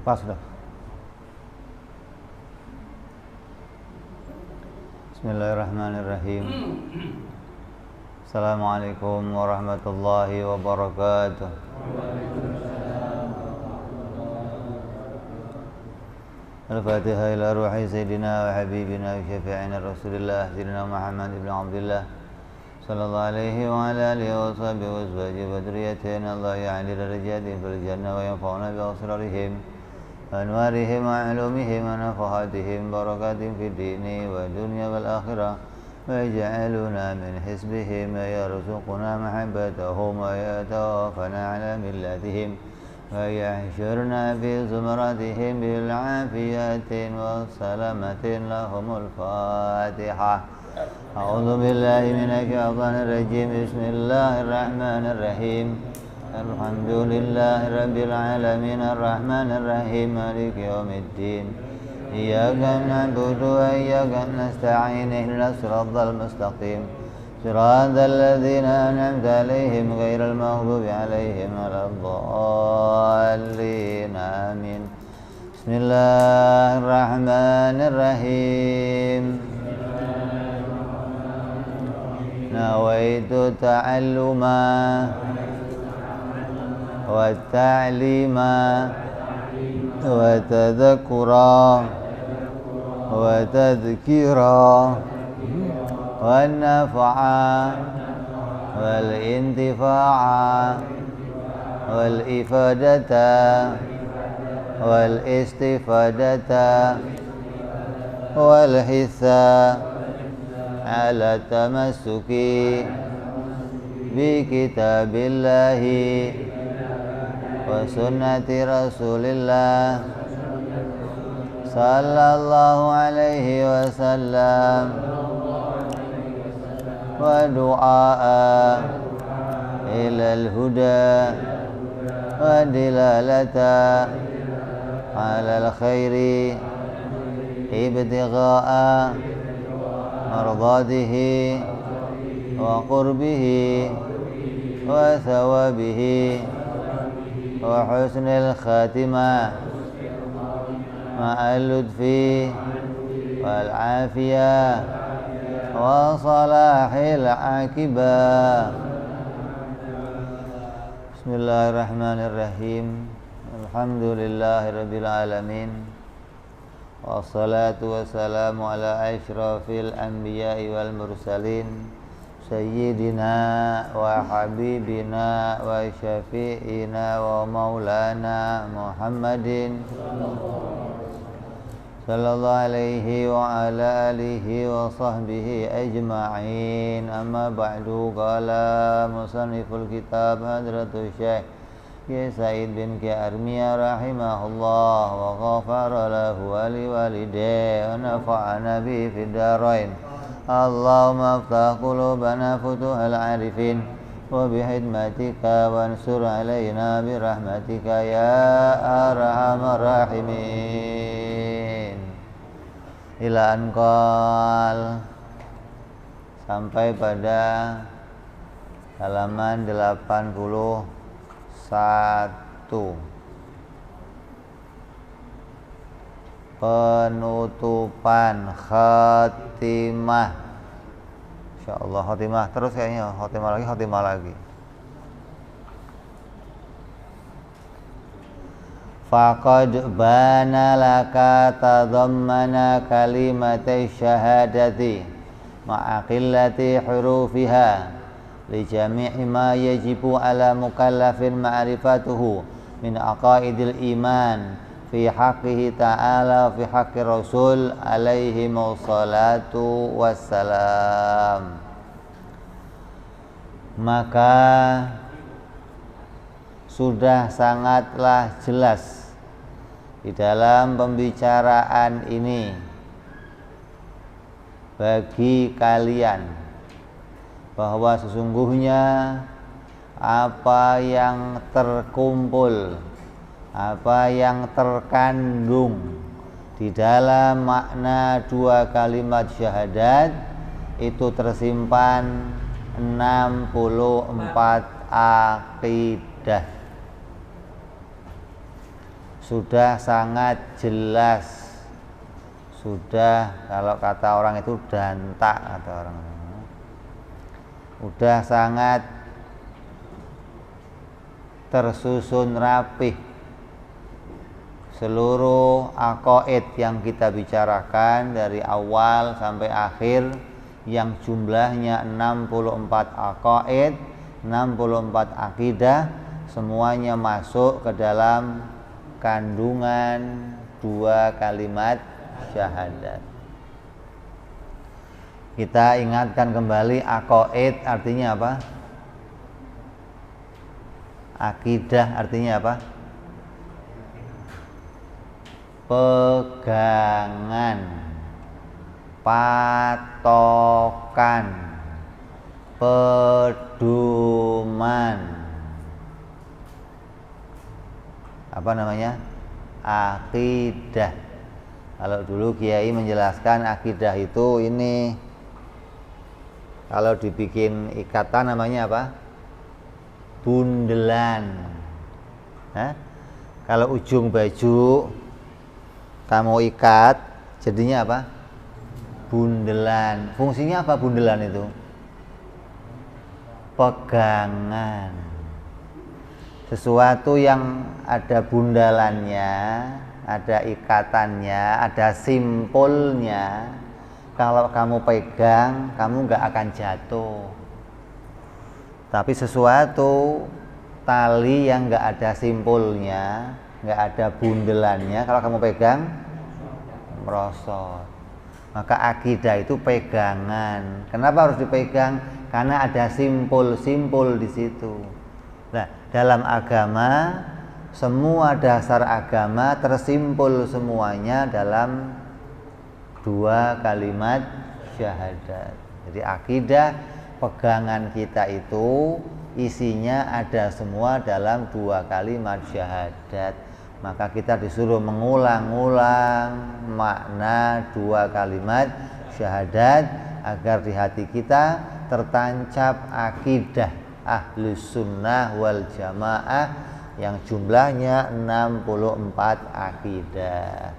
Pas dah. Bismillahirrahmanirrahim. Assalamualaikum warahmatullahi wabarakatuh. Al-Fatihah ila ruhi Sayyidina wa Habibina wa Syafi'ina Rasulillah Sayyidina Muhammad ibn Abdullah sallallahu alaihi wa ala alihi wa sahbihi wa azwajihi wa dhurriyyatihi Allah ya'ali darajatihim fil jannah wa yanfa'una bi asrarihim anwarihim wa ulumihim wa nafahatihim barakatihim fid dini wa dunya wal akhirah wa yaj'aluna min hisbihim wa yarzuquna mahabbatahum wa yatawaffana ala millatihim wa yahsyurna fi zumratihim bil afiyatin wa salamatin lahumul fatihah. A'udzu billahi minasyaitonir rajim. Bismillahirrahmanirrahim. Alhamdulillahi rabbil alamin arrahmanir rahim maliki yaumiddin. Iyyaka na'budu wa iyyaka nasta'in ihdinas siratal mustaqim. Siratal ladzina an'amta 'alaihim ghairil maghdubi 'alaihim waladdallin. Amin. Bismillahirrahmanirrahim. Nawaitu ta'alluma wa ta'lima wa tadhakkura wa tadhkira wa nafa'a wal intifa'a wal ifadata wal istifadata wal hissa ala tamassuki bi kitabillahi wa sunnati rasulillah sallallahu alaihi wasallam wa du'a ilal huda wa dilalata alal khairi ibtigha'a mardatihi wa qurbihi wa thawabihi wa husnil khatimah ma'al ludfi wal afiyah wa salahil akibah. Bismillahirrahmanirrahim. Alhamdulillahirabbil alamin. Wassalatu wassalamu ala asyrafil anbiya'i wal mursalin sayyidina wa habibina wa syafi'ina wa maulana Muhammadin sallallahu alaihi wa ala alihi wa sahbihi ajma'in. Amma ba'du. Qala musanniful kitab hadratus syekh Kiai Said bin Kiai Armiyah rahimahullah wa ghafara lahu wa liwalidayhi wa nafa'ana bihi fid darain. Allahumma aftah qulubana futuhal arifin wa bihidmatika wansur alaina birahmatika ya arhamar rahimin. Ila anqal, sampai pada halaman 81. Penutupan khatimah. Insyaallah khatimah terus kayaknya, khatimah lagi. Faqad bana laka tadammana kalimatai syahadati ma'aqillati hurufiha li jami'i ma yajibu ala mukallafin ma'rifatuhu min aqaidil iman fi haqqihi ta'ala fi haqqi rasul alaihi wassalatu wassalam. Maka sudah sangatlah jelas di dalam pembicaraan ini bagi kalian bahwa sesungguhnya apa yang terkumpul, apa yang terkandung di dalam makna dua kalimat syahadat itu tersimpan 64 akidah. sudah sangat jelas, sudah, kalau kata orang itu dantak, kata orang, udah sangat tersusun rapih seluruh aqaid yang kita bicarakan dari awal sampai akhir, yang jumlahnya 64 aqaid, 64 akidah, semuanya masuk ke dalam kandungan 2 kalimat syahadat. Kita ingatkan kembali, aqaid artinya apa? Akidah artinya apa? Pegangan, patokan, pedoman. Apa namanya? Akidah. Kalau dulu kiai menjelaskan akidah itu ini, kalau dibikin ikatan namanya apa? Bundelan. Kalau ujung baju kamu ikat, jadinya apa? Bundelan. Fungsinya apa bundelan itu? Pegangan. Sesuatu yang ada bundalannya, ada ikatannya, ada simpulnya. Kalau kamu pegang, kamu nggak akan jatuh. Tapi sesuatu tali yang nggak ada simpulnya, nggak ada bundelannya, kalau kamu pegang merosot. Maka akidah itu pegangan. Kenapa harus dipegang? Karena ada simpul-simpul di situ. Nah, dalam agama, semua dasar agama tersimpul semuanya dalam 2 kalimat syahadat. Jadi akidah, pegangan kita itu isinya ada semua dalam 2 kalimat syahadat. Maka kita disuruh mengulang-ulang makna 2 kalimat syahadat agar di hati kita tertancap akidah Ahlus Sunnah wal Jamaah yang jumlahnya 64 akidah.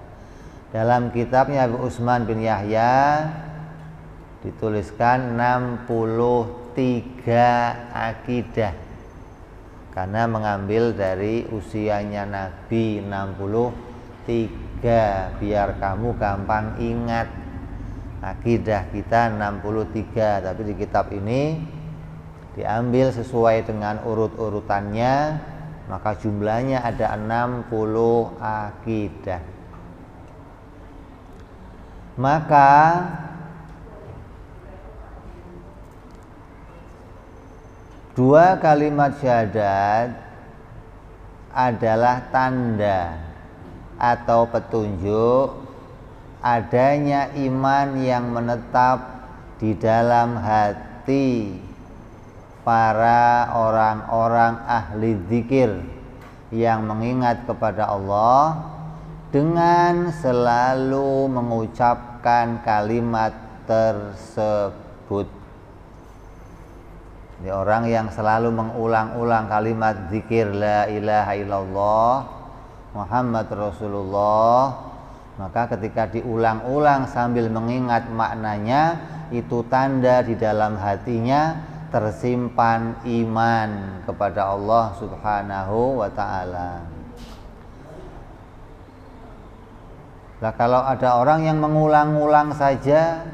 Dalam kitabnya Abu Utsman bin Yahya dituliskan 63 akidah, karena mengambil dari usianya Nabi 63, biar kamu gampang ingat. Akidah kita 63, tapi di kitab ini diambil sesuai dengan urut-urutannya, maka jumlahnya ada 60 akidah. Maka dua kalimat syahadat adalah tanda atau petunjuk adanya iman yang menetap di dalam hati para orang-orang ahli zikir yang mengingat kepada Allah dengan selalu mengucapkan kalimat tersebut. Jadi orang yang selalu mengulang-ulang kalimat zikir la ilaha illallah Muhammad Rasulullah, maka ketika diulang-ulang sambil mengingat maknanya, itu tanda di dalam hatinya tersimpan iman kepada Allah Subhanahu wa ta'ala. Nah, kalau ada orang yang mengulang-ulang saja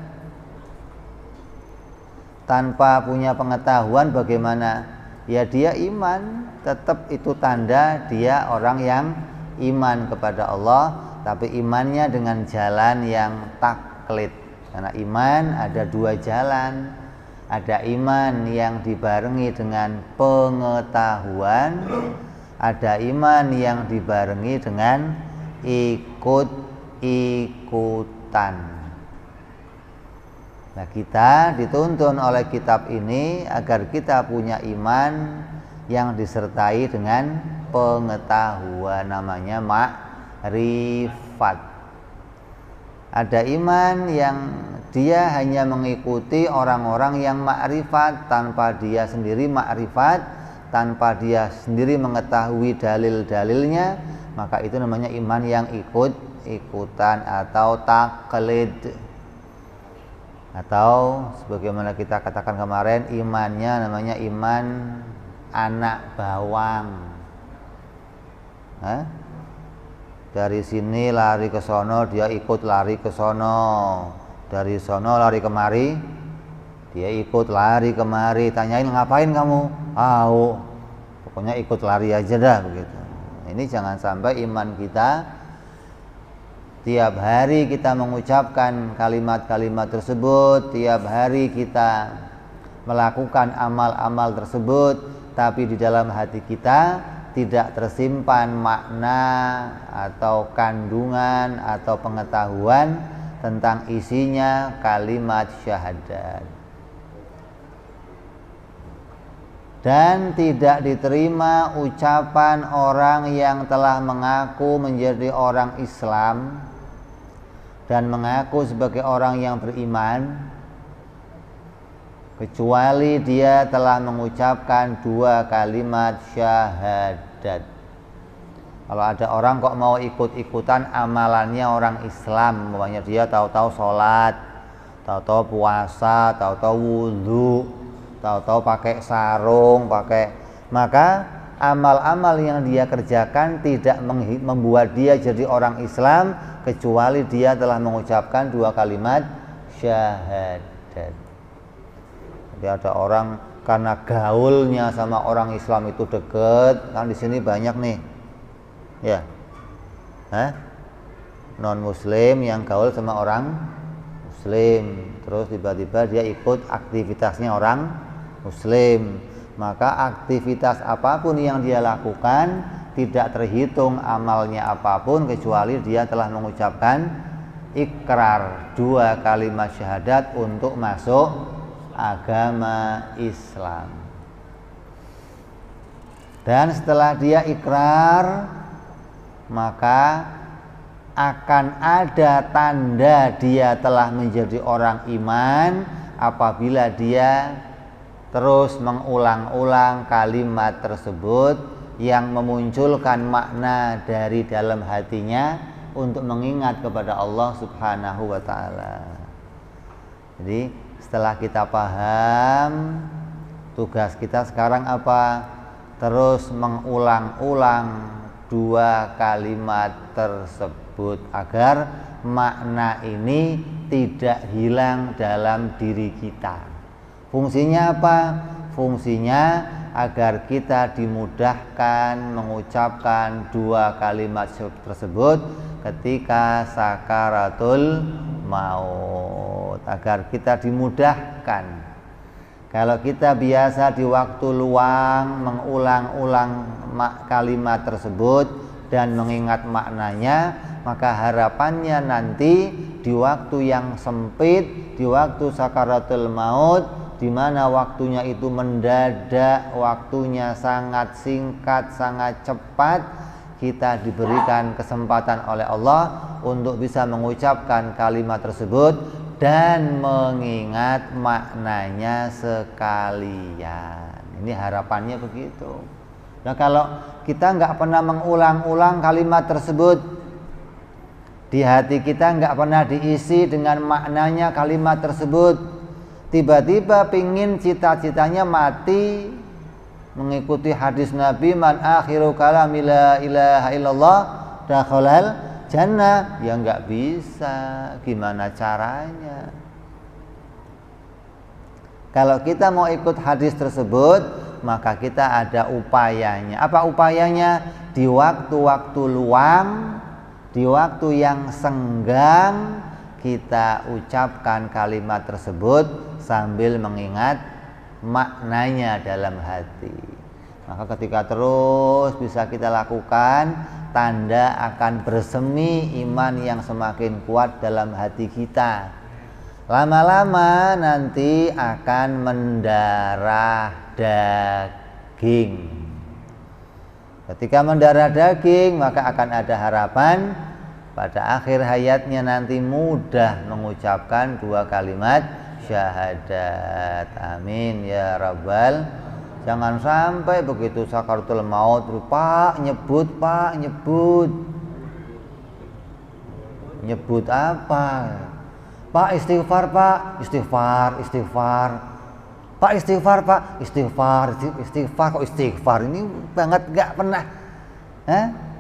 tanpa punya pengetahuan bagaimana, ya dia iman, tetap itu tanda dia orang yang iman kepada Allah, tapi imannya dengan jalan yang taklid. Karena iman ada 2 jalan, ada iman yang dibarengi dengan pengetahuan, ada iman yang dibarengi dengan ikut-ikutan. Nah, kita dituntun oleh kitab ini agar kita punya iman yang disertai dengan pengetahuan, namanya makrifat. Ada iman yang dia hanya mengikuti orang-orang yang makrifat tanpa dia sendiri makrifat, tanpa dia sendiri mengetahui dalil-dalilnya, maka itu namanya iman yang ikut-ikutan atau taklid. Atau sebagaimana kita katakan kemarin, imannya namanya iman anak bawang. Dari sini lari ke sono, dia ikut lari ke sono. Dari sono lari kemari, dia ikut lari kemari. Tanyain ngapain kamu? Pokoknya ikut lari aja dah begitu. Ini jangan sampai iman kita tiap hari kita mengucapkan kalimat-kalimat tersebut, tiap hari kita melakukan amal-amal tersebut, tapi di dalam hati kita tidak tersimpan makna atau kandungan atau pengetahuan tentang isinya kalimat syahadat. Dan tidak diterima ucapan orang yang telah mengaku menjadi orang Islam dan mengaku sebagai orang yang beriman, kecuali dia telah mengucapkan 2 kalimat syahadat. Kalau ada orang kok mau ikut-ikutan amalannya orang Islam, umpamanya dia tahu-tahu sholat, tahu-tahu puasa, tahu-tahu wudhu, tahu-tahu pakai sarung, maka amal-amal yang dia kerjakan tidak membuat dia jadi orang Islam, kecuali dia telah mengucapkan 2 kalimat syahadat. Jadi ada orang karena gaulnya sama orang Islam itu dekat, kan di sini banyak nih, ya, non Muslim yang gaul sama orang Muslim, terus tiba-tiba dia ikut aktivitasnya orang Muslim, maka aktivitas apapun yang dia lakukan tidak terhitung amalnya apapun, kecuali dia telah mengucapkan ikrar 2 kalimat syahadat untuk masuk agama Islam. Dan setelah dia ikrar, maka akan ada tanda dia telah menjadi orang iman apabila dia terus mengulang-ulang kalimat tersebut yang memunculkan makna dari dalam hatinya untuk mengingat kepada Allah Subhanahu wa ta'ala. Jadi setelah kita paham, tugas kita sekarang apa? Terus mengulang-ulang 2 kalimat tersebut agar makna ini tidak hilang dalam diri kita. Fungsinya apa? Fungsinya agar kita dimudahkan mengucapkan 2 kalimat tersebut ketika sakaratul maut, agar kita dimudahkan. Kalau kita biasa di waktu luang mengulang-ulang kalimat tersebut dan mengingat maknanya, maka harapannya nanti di waktu yang sempit, di waktu sakaratul maut, di mana waktunya itu mendadak, waktunya sangat singkat, sangat cepat, kita diberikan kesempatan oleh Allah untuk bisa mengucapkan kalimat tersebut dan mengingat maknanya sekalian. Ini harapannya begitu. Nah, kalau kita nggak pernah mengulang-ulang kalimat tersebut, di hati kita nggak pernah diisi dengan maknanya kalimat tersebut, tiba-tiba pingin cita-citanya mati mengikuti hadis Nabi, man akhiru kalami la ilaha illallah dakhalal jannah, ya nggak bisa. Gimana caranya? Kalau kita mau ikut hadis tersebut, maka kita ada upayanya. Apa upayanya? Di waktu-waktu luang, di waktu yang senggang, kita ucapkan kalimat tersebut sambil mengingat maknanya dalam hati. Maka ketika terus bisa kita lakukan, tanda akan bersemi iman yang semakin kuat dalam hati kita. Lama-lama nanti akan mendarah daging. Ketika mendarah daging, maka akan ada harapan pada akhir hayatnya nanti mudah mengucapkan 2 kalimat syahadat. Amin ya rabbal Jangan sampai begitu sakaratul maut, Pak nyebut apa? Pak istighfar, Pak istighfar. Pak istighfar, Pak istighfar. Kok istighfar ini banget, nggak pernah.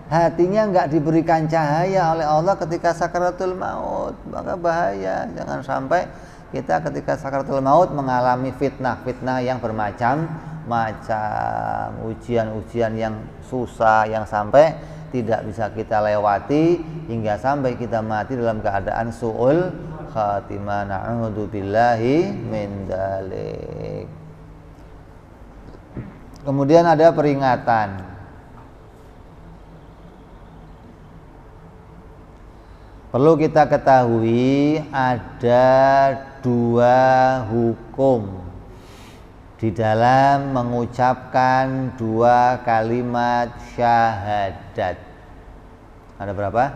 Hatinya nggak diberikan cahaya oleh Allah ketika sakaratul maut, maka bahaya. Jangan sampai kita ketika sakaratul maut mengalami fitnah yang bermacam-macam, ujian yang susah yang sampai tidak bisa kita lewati hingga sampai kita mati dalam keadaan su'ul khatimah. Na'udzubillahi min dzalik. Kemudian ada peringatan. Perlu kita ketahui ada 2 hukum di dalam mengucapkan 2 kalimat syahadat. Ada berapa?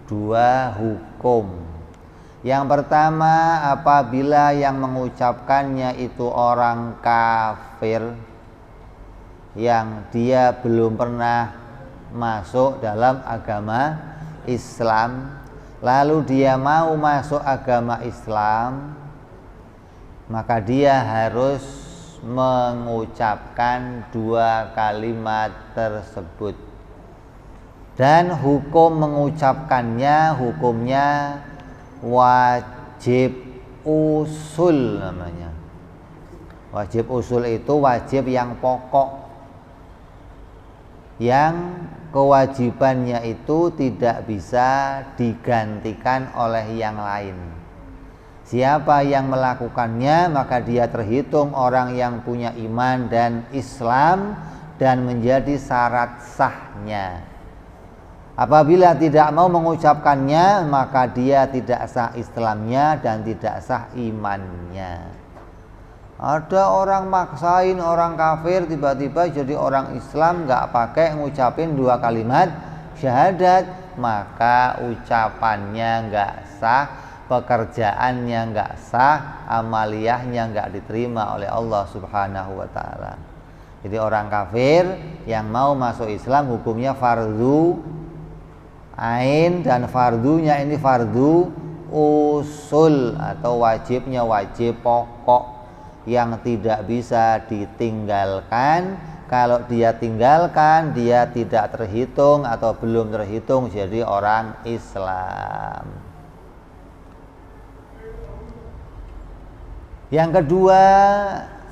2 hukum. Yang pertama, apabila yang mengucapkannya itu orang kafir yang dia belum pernah masuk dalam agama Islam, lalu dia mau masuk agama Islam, maka dia harus mengucapkan 2 kalimat tersebut. Dan hukum mengucapkannya, hukumnya wajib usul namanya. Wajib usul itu wajib yang pokok, yang kewajibannya itu tidak bisa digantikan oleh yang lain. Siapa yang melakukannya maka dia terhitung orang yang punya iman dan Islam dan menjadi syarat sahnya. Apabila tidak mau mengucapkannya maka dia tidak sah Islamnya dan tidak sah imannya. Ada orang maksain orang kafir tiba-tiba jadi orang Islam nggak pakai ngucapin 2 kalimat syahadat, maka ucapannya nggak sah, pekerjaannya nggak sah, amaliyahnya nggak diterima oleh Allah Subhanahu wa Ta'ala. Jadi orang kafir yang mau masuk Islam hukumnya fardu ain, dan fardunya ini fardu usul atau wajibnya wajib pokok yang tidak bisa ditinggalkan. Kalau dia tinggalkan, dia tidak terhitung atau belum terhitung jadi orang Islam. Yang kedua,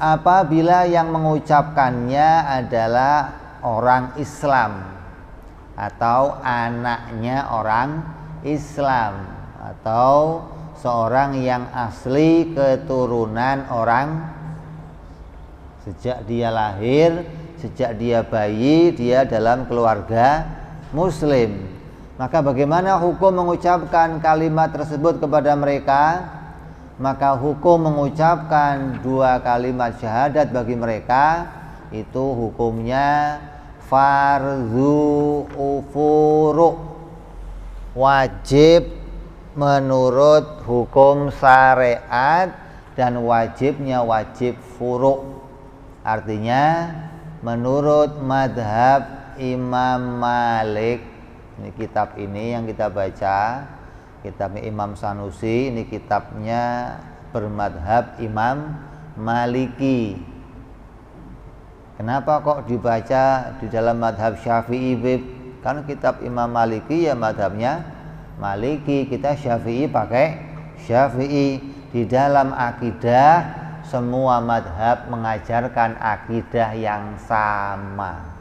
apabila yang mengucapkannya adalah orang Islam atau anaknya orang Islam atau seorang yang asli keturunan orang, sejak dia lahir, sejak dia bayi, dia dalam keluarga muslim. Maka bagaimana hukum mengucapkan kalimat tersebut kepada mereka? Maka hukum mengucapkan 2 kalimat syahadat bagi mereka itu hukumnya fardhu ufuru, wajib menurut hukum syariat dan wajibnya wajib furu'. Artinya menurut madhab Imam Malik. Ini kitab ini yang kita baca, kitabnya Imam Sanusi, ini kitabnya bermadhab Imam Maliki. Kenapa kok dibaca di dalam madhab Syafi'i, Bib? Karena kitab Imam Maliki ya madhabnya Maliki, kita Syafi'i pakai Syafi'i. Di dalam akidah semua madhab mengajarkan akidah yang sama.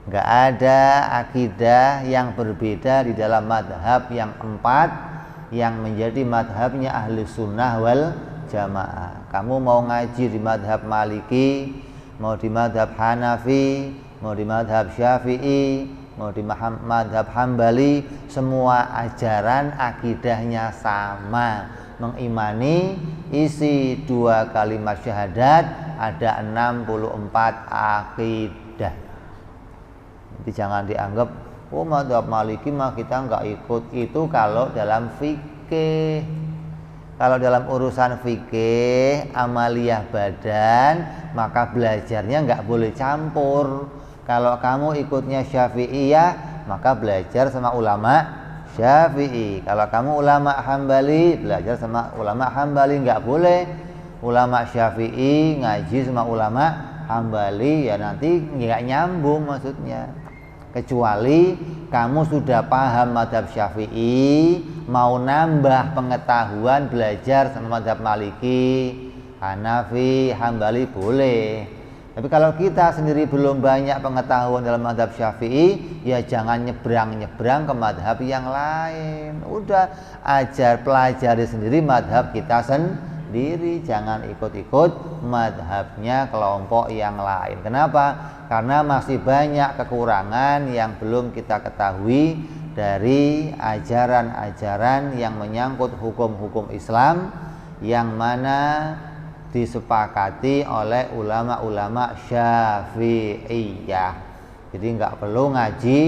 Nggak ada akidah yang berbeda di dalam madhab yang 4 yang menjadi madhabnya ahli sunnah wal jamaah. Kamu mau ngaji di madhab Maliki, mau di madhab Hanafi, mau di madhab Syafi'i, mau di madhab Hambali, semua ajaran akidahnya sama, mengimani isi 2 kalimat syahadat ada 64 akidah. Jadi jangan dianggap oh madhab Maliki mah kita nggak ikut. Itu kalau dalam fikih. Kalau dalam urusan fikih, amaliyah badan, maka belajarnya nggak boleh campur. Kalau kamu ikutnya Syafi'iyah, maka belajar sama ulama Syafi'i. Kalau kamu ulama Hambali, belajar sama ulama Hambali. Nggak boleh ulama Syafi'i ngaji sama ulama Hambali, ya nanti nggak nyambung maksudnya. Kecuali kamu sudah paham mazhab Syafi'i, mau nambah pengetahuan belajar sama mazhab Maliki, Hanafi, Hambali boleh. Tapi kalau kita sendiri belum banyak pengetahuan dalam mazhab Syafi'i, ya jangan nyebrang-nyebrang ke mazhab yang lain. Udah pelajari sendiri mazhab kita sendiri, jangan ikut-ikut mazhabnya kelompok yang lain. Kenapa? Karena masih banyak kekurangan yang belum kita ketahui dari ajaran-ajaran yang menyangkut hukum-hukum Islam yang mana disepakati oleh ulama-ulama Syafi'iyah. Jadi nggak perlu ngaji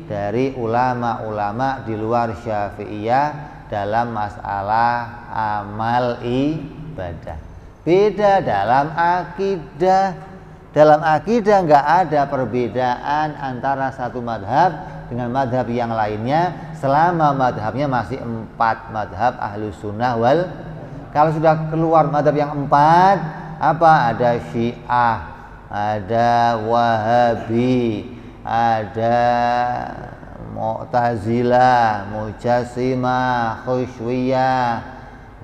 dari ulama-ulama di luar Syafi'iyah dalam masalah amal ibadah. Beda dalam akidah. Dalam akidah nggak ada perbedaan antara satu madhab dengan madhab yang lainnya selama madhabnya masih 4 madhab Ahlus Sunnah wal. Kalau sudah keluar madhab yang 4, apa? Ada Syiah, ada Wahabi, ada Mu'tazilah, Mujassimah, Khusyuwiyah,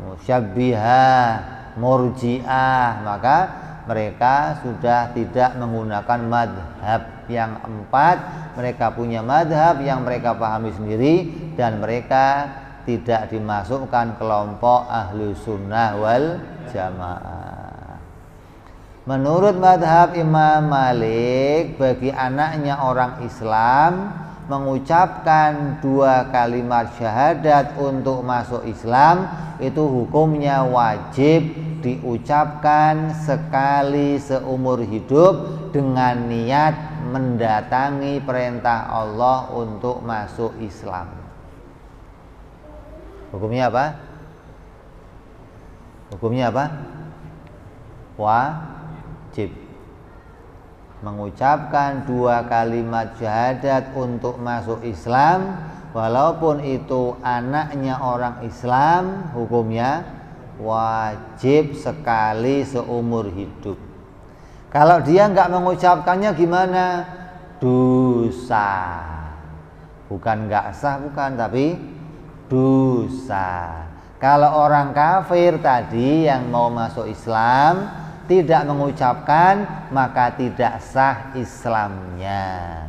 Musyabbihah, Murji'ah. Maka mereka sudah tidak menggunakan madhab yang 4. Mereka punya madhab yang mereka pahami sendiri, dan mereka tidak dimasukkan kelompok ahlu sunnah wal jamaah. Menurut madhab Imam Malik, bagi anaknya orang Islam mengucapkan 2 kalimat syahadat untuk masuk Islam itu hukumnya wajib diucapkan sekali seumur hidup dengan niat mendatangi perintah Allah untuk masuk Islam. Hukumnya apa? Hukumnya apa? Wajib mengucapkan 2 kalimat syahadat untuk masuk Islam, walaupun itu anaknya orang Islam, hukumnya wajib sekali seumur hidup. Kalau dia nggak mengucapkannya gimana? Dosa. Bukan nggak sah, bukan, tapi dosa. Kalau orang kafir tadi yang mau masuk Islam tidak mengucapkan, maka tidak sah Islamnya.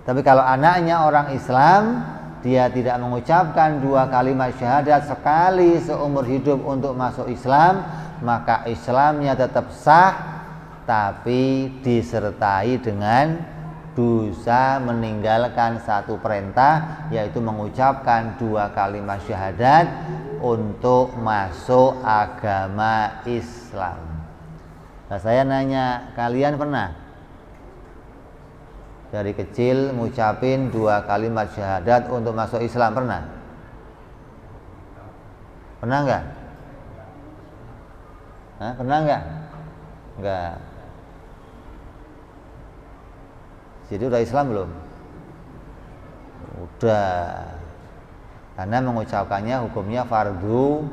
Tapi kalau anaknya orang Islam, dia tidak mengucapkan 2 kalimat syahadat sekali seumur hidup untuk masuk Islam, maka Islamnya tetap sah, tapi disertai dengan dosa meninggalkan satu perintah, yaitu mengucapkan 2 kalimat syahadat untuk masuk agama Islam. Nah, saya nanya, kalian pernah dari kecil ngucapin 2 kalimat syahadat untuk masuk Islam? Pernah? Pernah enggak? Hah, pernah enggak? Enggak. Jadi udah Islam belum? Udah. Karena mengucapkannya hukumnya fardu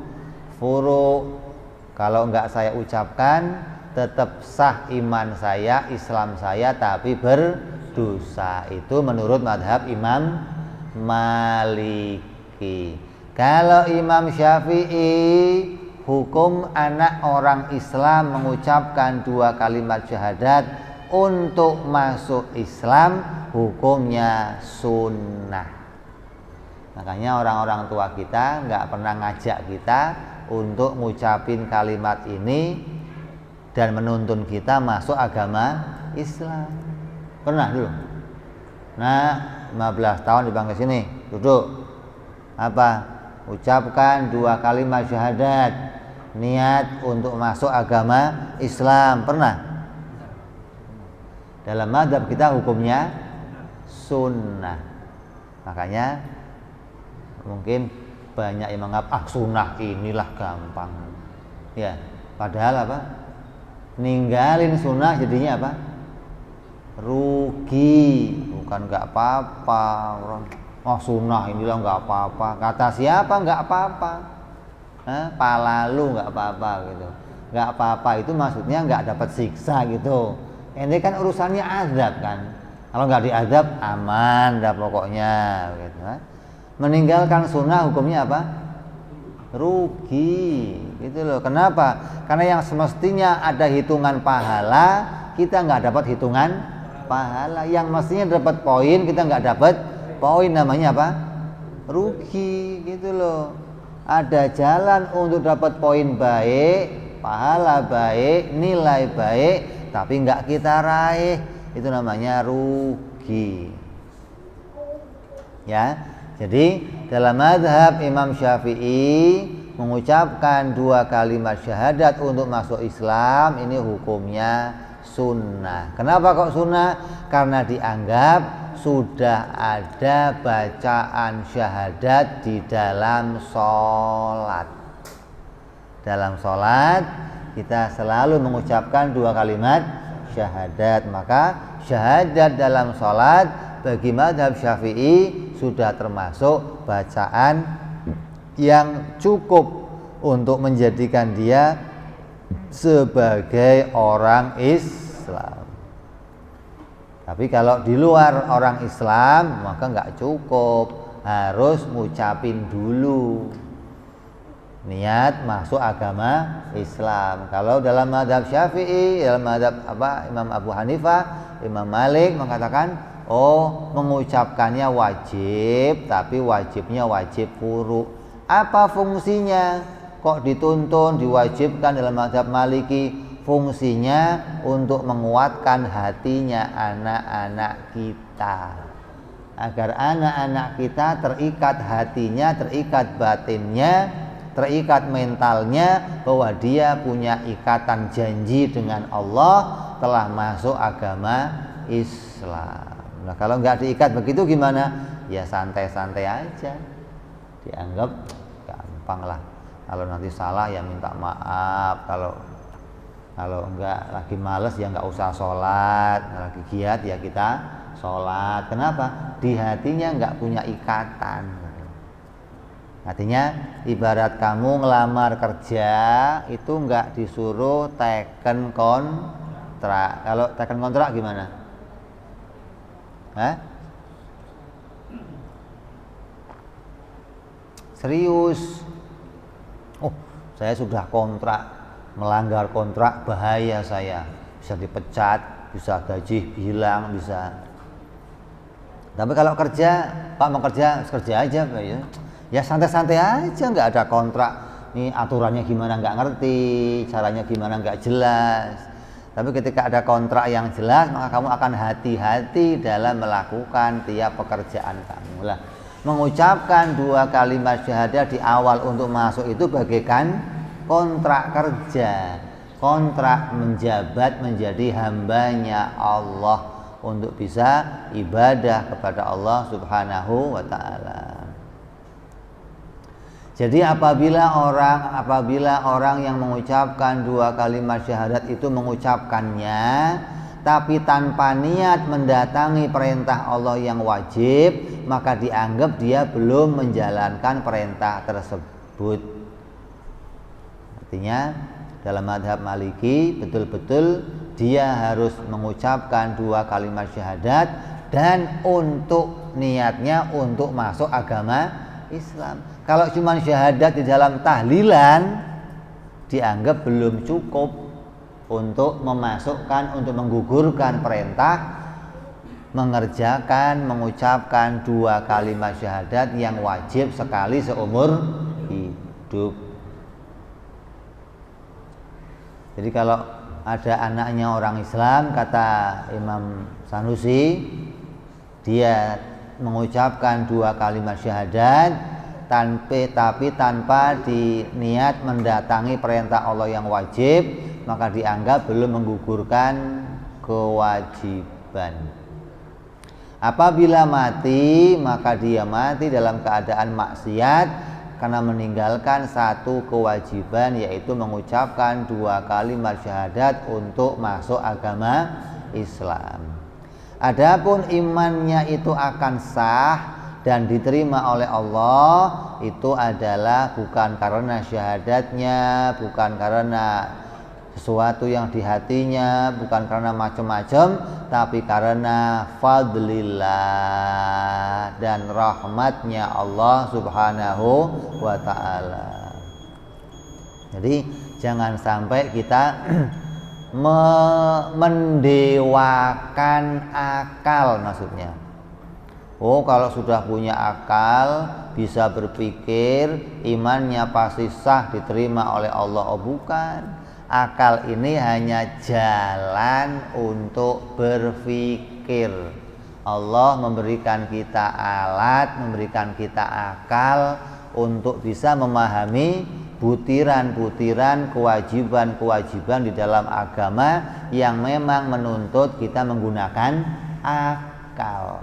furu. Kalau enggak saya ucapkan, tetap sah iman saya, Islam saya, tapi berdosa. Itu menurut madhab Imam Maliki. Kalau Imam Syafi'i, hukum anak orang Islam mengucapkan 2 kalimat syahadat untuk masuk Islam, hukumnya sunnah. Makanya orang-orang tua kita nggak pernah ngajak kita untuk ngucapin kalimat ini dan menuntun kita masuk agama Islam. Pernah dulu? Nah, 15 tahun dipanggil sini, duduk. Apa? Ucapkan 2 kalimat syahadat, niat untuk masuk agama Islam. Pernah? Dalam mazhab kita hukumnya sunnah. Makanya mungkin banyak yang menganggap sunnah inilah gampang. Ya, padahal apa? Ninggalin sunnah jadinya apa? Rugi. Bukan nggak apa-apa. Sunnah inilah nggak apa-apa. Kata siapa nggak apa-apa? Palalu nggak apa-apa gitu. Nggak apa-apa itu maksudnya nggak dapat siksa gitu. Ini kan urusannya azab kan. Kalau nggak diazab aman dah pokoknya gitu. Meninggalkan sunnah hukumnya apa? Rugi gitu loh. Kenapa? Karena yang semestinya ada hitungan pahala, kita nggak dapat hitungan pahala. Yang mestinya dapat poin, kita nggak dapat poin, namanya apa? Rugi gitu loh. Ada jalan untuk dapat poin baik, pahala baik, nilai baik, tapi nggak kita raih, itu namanya rugi. Ya, jadi dalam mazhab Imam Syafi'i mengucapkan 2 kalimat syahadat untuk masuk Islam ini hukumnya sunnah. Kenapa kok sunnah? Karena dianggap sudah ada bacaan syahadat di dalam sholat. Dalam sholat kita selalu mengucapkan 2 kalimat syahadat. Maka syahadat dalam sholat bagi mazhab Syafi'i sudah termasuk bacaan yang cukup untuk menjadikan dia sebagai orang Islam. Tapi kalau di luar orang Islam maka nggak cukup, harus ngucapin dulu niat masuk agama Islam. Kalau dalam mazhab Syafi'i, dalam mazhab Imam Abu Hanifah, Imam Malik mengatakan mengucapkannya wajib, tapi wajibnya wajib furu. Apa fungsinya? Kok dituntun, diwajibkan dalam mazhab Maliki? Fungsinya untuk menguatkan hatinya anak-anak kita, agar anak-anak kita terikat hatinya, terikat batinnya, terikat mentalnya, bahwa dia punya ikatan janji dengan Allah, telah masuk agama Islam. Nah, kalau nggak diikat begitu gimana? Ya santai-santai aja, dianggap gampang lah. Kalau nanti salah ya minta maaf, kalau enggak lagi males ya enggak usah sholat, lagi giat ya kita sholat. Kenapa? Di hatinya enggak punya ikatan. Artinya ibarat kamu ngelamar kerja itu enggak disuruh teken kontrak. Kalau teken kontrak gimana? Serius? Saya sudah kontrak, melanggar kontrak bahaya, saya bisa dipecat, bisa gaji hilang, bisa. Tapi kalau kerja, Pak mau kerja aja Pak ya. Ya santai-santai aja, nggak ada kontrak. Ini aturannya gimana nggak ngerti, caranya gimana nggak jelas. Tapi ketika ada kontrak yang jelas, maka kamu akan hati-hati dalam melakukan tiap pekerjaan kamu lah. Mengucapkan 2 kalimat syahadat di awal untuk masuk itu bagaikan kontrak kerja, kontrak menjabat menjadi hambanya Allah untuk bisa ibadah kepada Allah Subhanahu wa ta'ala. Jadi apabila orang yang mengucapkan 2 kalimat syahadat itu mengucapkannya tapi tanpa niat mendatangi perintah Allah yang wajib, maka dianggap dia belum menjalankan perintah tersebut. Artinya dalam mazhab Maliki betul-betul dia harus mengucapkan 2 kalimat syahadat dan untuk niatnya untuk masuk agama Islam. Kalau cuma syahadat di dalam tahlilan dianggap belum cukup untuk memasukkan, untuk menggugurkan perintah mengucapkan 2 kalimat syahadat yang wajib sekali seumur hidup. Jadi kalau ada anaknya orang Islam, kata Imam Sanusi, dia mengucapkan 2 kalimat syahadat tapi tanpa diniat mendatangi perintah Allah yang wajib, maka dianggap belum menggugurkan kewajiban. Apabila mati, maka dia mati dalam keadaan maksiat karena meninggalkan satu kewajiban, yaitu mengucapkan 2 kalimat syahadat untuk masuk agama Islam. Adapun imannya itu akan sah dan diterima oleh Allah, itu adalah bukan karena syahadatnya, bukan karena sesuatu yang di hatinya, bukan karena macam-macam, tapi karena fadlillah dan rahmatnya Allah subhanahu wa ta'ala. Jadi jangan sampai kita mendewakan akal, maksudnya. Oh, kalau sudah punya akal, bisa berpikir, imannya pasti sah, diterima oleh Allah. Oh, bukan. Akal ini hanya jalan untuk berpikir. Allah memberikan kita alat, memberikan kita akal untuk bisa memahami butiran-butiran kewajiban-kewajiban di dalam agama yang memang menuntut kita menggunakan akal.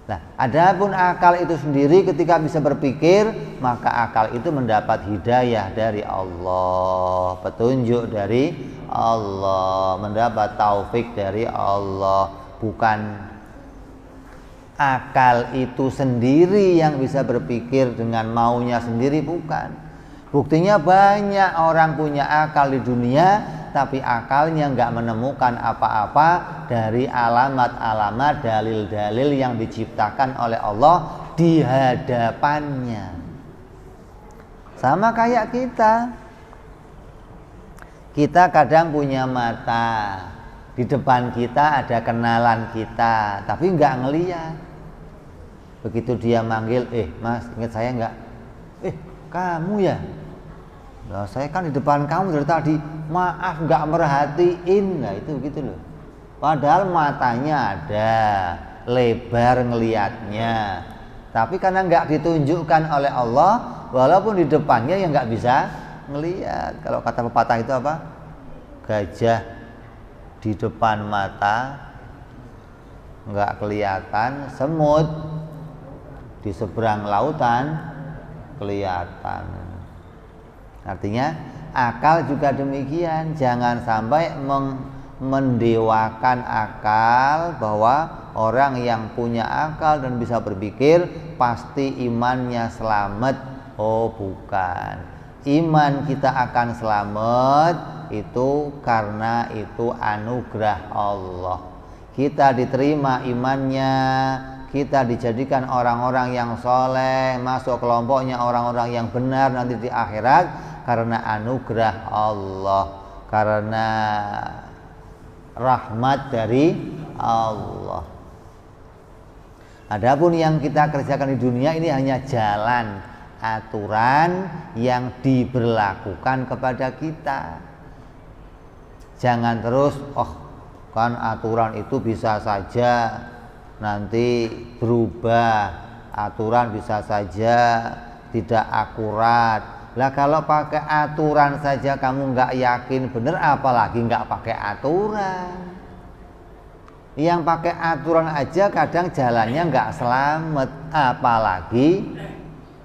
Nah, adapun akal itu sendiri ketika bisa berpikir, maka akal itu mendapat hidayah dari Allah, petunjuk dari Allah, mendapat taufik dari Allah. Bukan akal itu sendiri yang bisa berpikir dengan maunya sendiri, bukan. Buktinya banyak orang punya akal di dunia, tapi akalnya nggak menemukan apa-apa dari alamat-alamat, dalil-dalil yang diciptakan oleh Allah di hadapannya. Sama kayak kita kadang punya mata, di depan kita ada kenalan kita, tapi nggak ngeliat. Begitu dia manggil, mas, ingat saya nggak? Kamu ya? Nah, saya kan di depan kamu dari tadi, maaf nggak merhatiin. Nah, itu gitu loh. Padahal matanya ada, lebar ngelihatnya, tapi karena nggak ditunjukkan oleh Allah, walaupun di depannya ya nggak bisa ngelihat. Kalau kata pepatah itu apa? Gajah di depan mata nggak kelihatan, semut di seberang lautan kelihatan. Artinya akal juga demikian. Jangan sampai mendewakan akal, bahwa orang yang punya akal dan bisa berpikir pasti imannya selamat. Oh, bukan. Iman kita akan selamat itu karena itu anugerah Allah. Kita diterima imannya, kita dijadikan orang-orang yang soleh, masuk kelompoknya orang-orang yang benar nanti di akhirat, karena anugerah Allah, karena rahmat dari Allah. Adapun yang kita kerjakan di dunia ini hanya jalan, aturan yang diberlakukan kepada kita. Jangan terus, kan aturan itu bisa saja nanti berubah, aturan bisa saja tidak akurat. Lah kalau pakai aturan saja kamu nggak yakin benar, apalagi nggak pakai aturan. Yang pakai aturan aja kadang jalannya nggak selamat, apalagi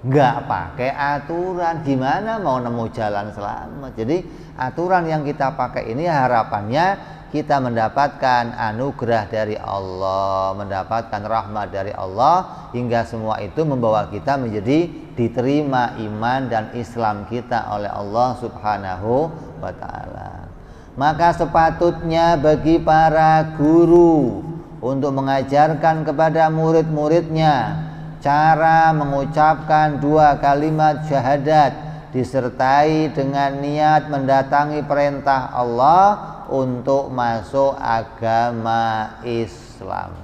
nggak pakai aturan. Gimana mau nemu jalan selamat? Jadi aturan yang kita pakai ini harapannya kita mendapatkan anugerah dari Allah, mendapatkan rahmat dari Allah, hingga semua itu membawa kita menjadi diterima iman dan Islam kita oleh Allah subhanahu wa ta'ala. Maka sepatutnya bagi para guru untuk mengajarkan kepada murid-muridnya cara mengucapkan 2 kalimat syahadat, disertai dengan niat mendatangi perintah Allah untuk masuk agama Islam.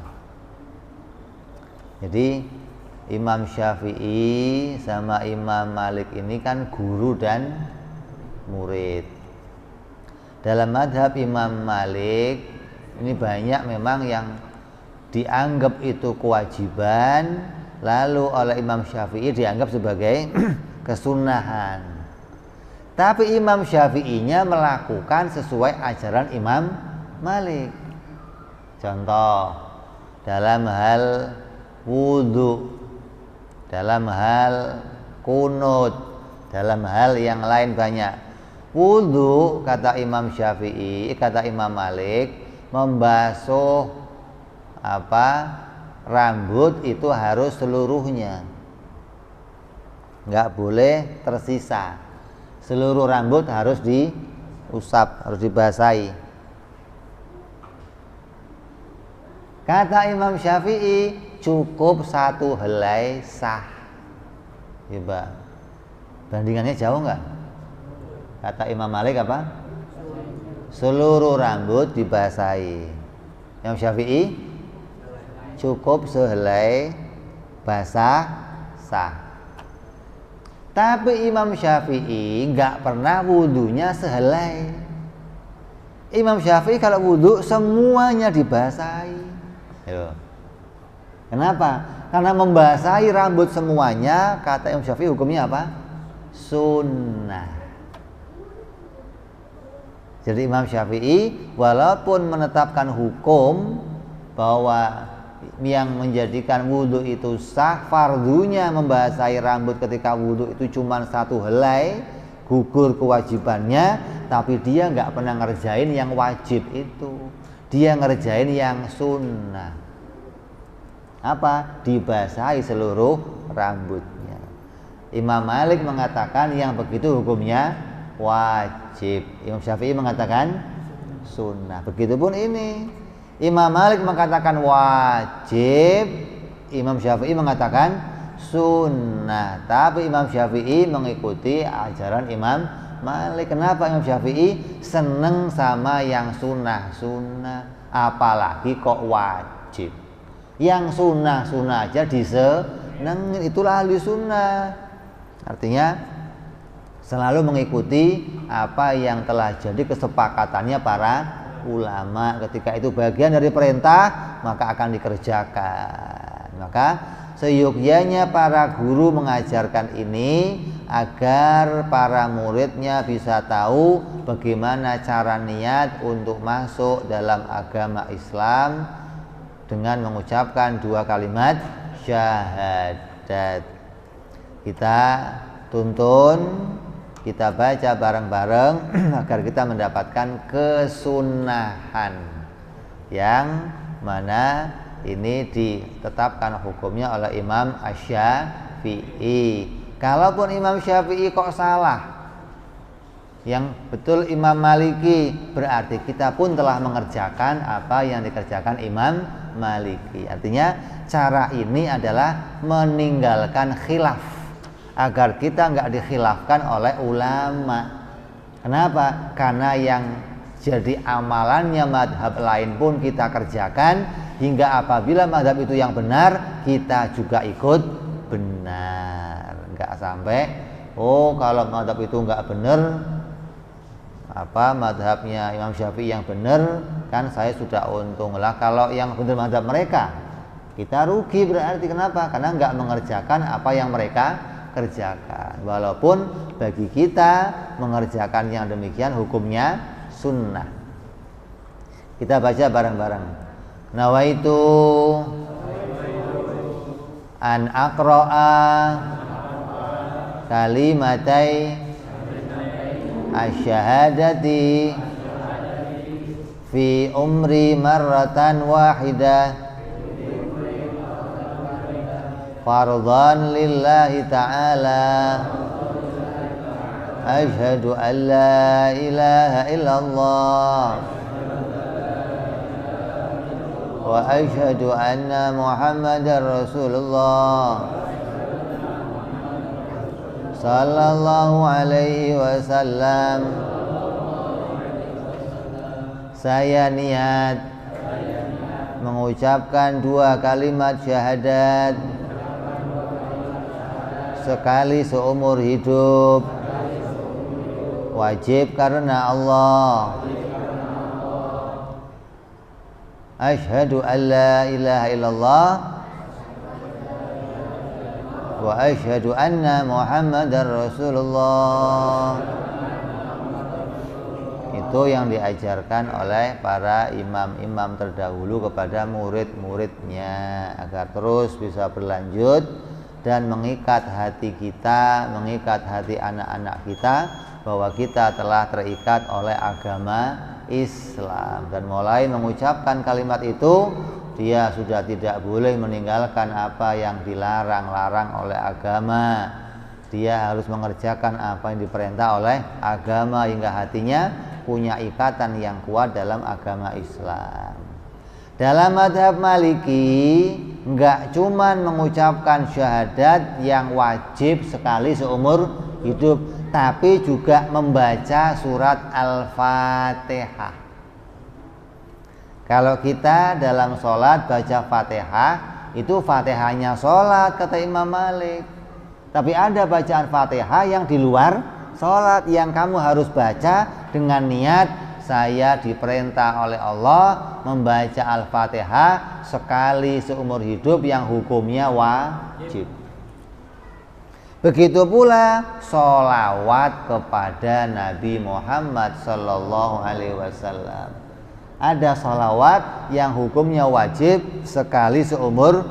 Jadi Imam Syafi'i sama Imam Malik ini kan guru dan murid. Dalam madhab Imam Malik ini banyak memang yang dianggap itu kewajiban, lalu oleh Imam Syafi'i dianggap sebagai kesunahan. Tapi Imam Syafi'inya melakukan sesuai ajaran Imam Malik. Contoh, dalam hal wudhu, dalam hal kunut. Dalam hal yang lain banyak. Wudu kata Imam Syafi'i, kata Imam Malik, membasuh rambut itu harus seluruhnya, nggak boleh tersisa. Seluruh rambut harus diusap, harus dibasahi. Kata Imam Syafi'i, cukup 1 helai sah. Coba bandingannya jauh nggak? Kata Imam Malik apa? Seluruh rambut dibasahi. Imam Syafi'i cukup sehelai basah sah. Tapi Imam Syafi'i nggak pernah wudunya sehelai. Imam Syafi'i kalau wudu semuanya dibasahi. Kenapa? Karena membasahi rambut semuanya, kata Imam Syafi'i hukumnya apa? Sunnah. Jadi Imam Syafi'i walaupun menetapkan hukum bahwa yang menjadikan wudhu itu sah, fardunya membasahi rambut ketika wudhu itu cuma 1 helai, gugur kewajibannya, tapi dia nggak pernah ngerjain yang wajib itu. Dia ngerjain yang sunnah. Apa? Dibasahi seluruh rambutnya. Imam Malik mengatakan yang begitu hukumnya wajib. Imam Syafi'i mengatakan sunnah. Begitupun ini. Imam Malik mengatakan wajib, Imam Syafi'i mengatakan sunnah. Tapi Imam Syafi'i mengikuti ajaran Imam Malik. Kenapa Imam Syafi'i seneng sama yang sunnah-sunnah, apalagi kok wajib? Yang sunnah-sunnah aja disenengin, itulah ahli sunnah. Artinya selalu mengikuti apa yang telah jadi kesepakatannya para ulama. Ketika itu bagian dari perintah, maka akan dikerjakan. Maka seyogyanya para guru mengajarkan ini agar para muridnya bisa tahu bagaimana cara niat untuk masuk dalam agama Islam dengan mengucapkan 2 kalimat syahadat. Kita tuntun, kita baca bareng-bareng agar kita mendapatkan kesunahan yang mana ini ditetapkan hukumnya oleh Imam Asy-Syafi'i. Kalaupun Imam Syafi'i kok salah, yang betul Imam Maliki, berarti kita pun telah mengerjakan apa yang dikerjakan Imam Maliki. Artinya cara ini adalah meninggalkan khilaf, agar kita nggak dikhilafkan oleh ulama. Kenapa? Karena yang jadi amalannya madhab lain pun kita kerjakan, hingga apabila madhab itu yang benar, kita juga ikut benar. Nggak sampai, oh kalau madhab itu nggak benar, madhabnya Imam Syafi'i yang benar, kan saya sudah untung lah. Kalau yang benar madhab mereka, kita rugi berarti. Kenapa? Karena nggak mengerjakan apa yang mereka kerjakan. Walaupun bagi kita mengerjakan yang demikian hukumnya sunnah. Kita baca bareng-bareng. Nawaitu an aqra'a kalimatai asyhadati fi umri marratan wahidah fardhan lillahi ta'ala asyhadu an la ilaha illallah wa asyhadu anna muhammadar rasulullah sallallahu alaihi wasallam. Saya niat mengucapkan 2 kalimat syahadat sekali seumur hidup, wajib karena Allah. Asyhadu an la ilaha illallah wa asyhadu anna muhammadar rasulullah. Itu yang diajarkan oleh para imam-imam terdahulu kepada murid-muridnya, agar terus bisa berlanjut dan mengikat hati kita, mengikat hati anak-anak kita bahwa kita telah terikat oleh agama Islam. Dan mulai mengucapkan kalimat itu, dia sudah tidak boleh meninggalkan apa yang dilarang-larang oleh agama. Dia harus mengerjakan apa yang diperintah oleh agama hingga hatinya punya ikatan yang kuat dalam agama Islam. Dalam mazhab Maliki enggak cuman mengucapkan syahadat yang wajib sekali seumur hidup, tapi juga membaca surat Al-Fatihah. Kalau kita dalam sholat baca Fatihah, itu Fatihahnya sholat kata Imam Malik. Tapi ada bacaan Fatihah yang di luar sholat yang kamu harus baca dengan niat saya diperintah oleh Allah membaca Al-Fatihah sekali seumur hidup yang hukumnya wajib. Begitu pula sholawat kepada Nabi Muhammad Sallallahu Alaihi Wasallam. Ada sholawat yang hukumnya wajib sekali seumur.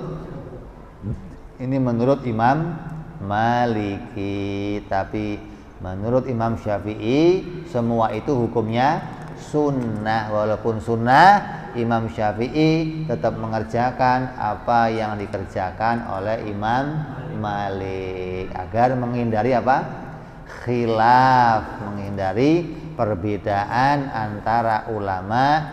Ini menurut Imam Maliki. Tapi menurut Imam Syafi'i semua itu hukumnya sunnah. Walaupun sunnah, Imam Syafi'i tetap mengerjakan apa yang dikerjakan oleh Imam Malik agar menghindari apa? Khilaf, menghindari perbedaan antara ulama,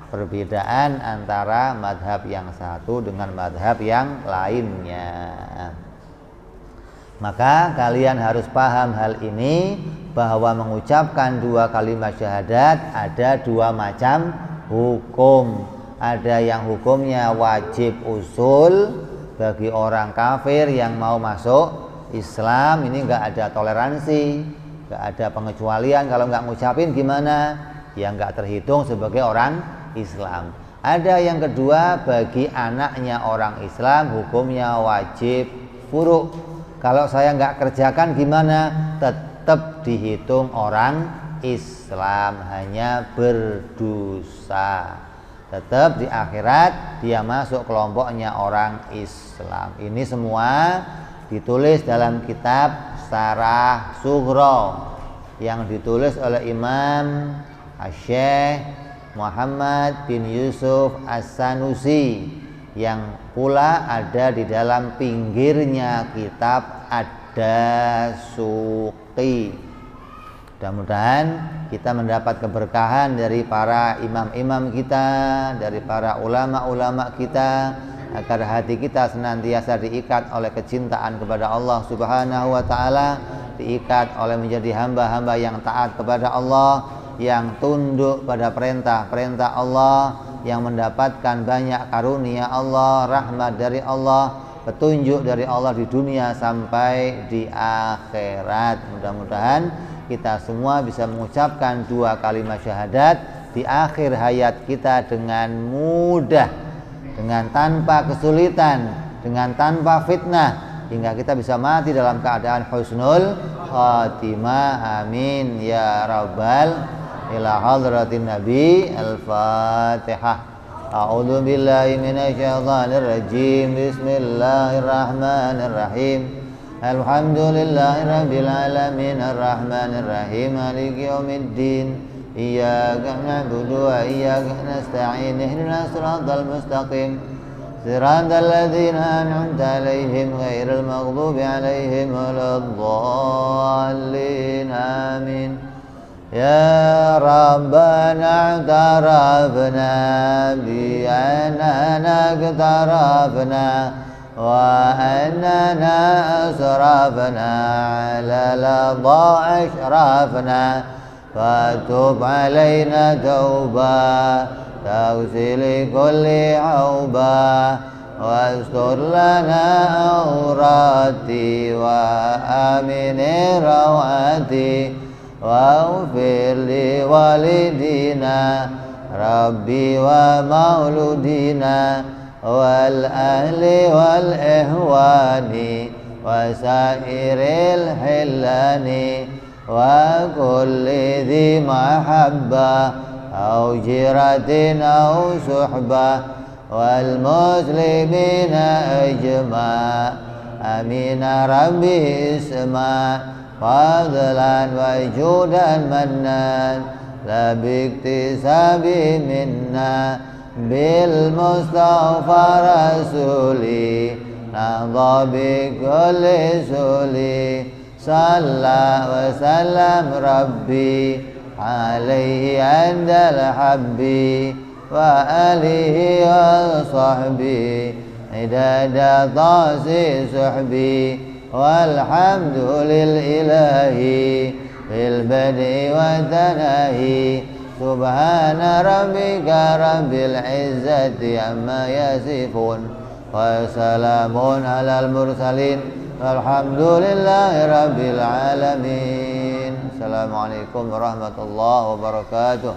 perbedaan antara madhab yang satu dengan madhab yang lainnya. Maka kalian harus paham hal ini, bahwa mengucapkan dua kalimat syahadat ada dua macam hukum. Ada yang hukumnya wajib usul bagi orang kafir yang mau masuk Islam. Ini enggak ada toleransi, enggak ada pengecualian. Kalau enggak ngucapin gimana? Ya enggak terhitung sebagai orang Islam. Ada yang kedua, bagi anaknya orang Islam hukumnya wajib furu'. Kalau saya enggak kerjakan gimana? Tetap dihitung orang Islam, hanya berdosa. Tetap di akhirat dia masuk kelompoknya orang Islam. Ini semua ditulis dalam kitab Syarah Sughra yang ditulis oleh Imam Syekh Muhammad bin Yusuf As-Sanusi, yang pula ada di dalam pinggirnya kitab Ad-Dasuqi. Mudah-mudahan kita mendapat keberkahan dari para imam-imam kita, dari para ulama-ulama kita, agar hati kita senantiasa diikat oleh kecintaan kepada Allah Subhanahu wa ta'ala, diikat oleh menjadi hamba-hamba yang taat kepada Allah, yang tunduk pada perintah-perintah Allah, yang mendapatkan banyak karunia Allah, rahmat dari Allah, petunjuk dari Allah di dunia sampai di akhirat. Mudah-mudahan kita semua bisa mengucapkan dua kalimat syahadat di akhir hayat kita dengan mudah, dengan tanpa kesulitan, dengan tanpa fitnah, hingga kita bisa mati dalam keadaan husnul khatimah. Amin ya rabbal ila hadratin nabi. Al-Fatihah. A'udzu billahi minasyaitonir rajim. Bismillahirrahmanirrahim. Alhamdulillahi rabbil alamin arrahmanir rahim maliki yaumiddin. Iyyaka na'budu wa iyyaka nasta'in. Ihdinas siratal mustaqim. Siratal ladzina an'amta 'alaihim ghairil maghdubi 'alaihim waladdallin. Amin. Ya Rabbana i'tarafna bi annana i'tarafna wa annana asrafna ala ladha ashrafna fatub alaina tauba taghsil kulli auba wastur lana awrati wa amini rawati waghfir li walidina rabbi wa mauludina wal ahli wal ihwani wa sairil hillani wa kulli dhi mahabba au jiratin au suhbah wal muslimina ajma' آمين ربي اسمع فضلا وجودا منان لا باكتساب منا بالمصطفى رسولي نهضى بكل سولي صلى وسلم ربي عليه عند الحب وآله وصحبه عداد طاس سحبي والحمد للإله في البدء والتناهي سبحان ربك رب العزة عما يصفون وسلام على المرسلين والحمد لله رب العالمين. Assalamualaikum warahmatullahi wabarakatuh.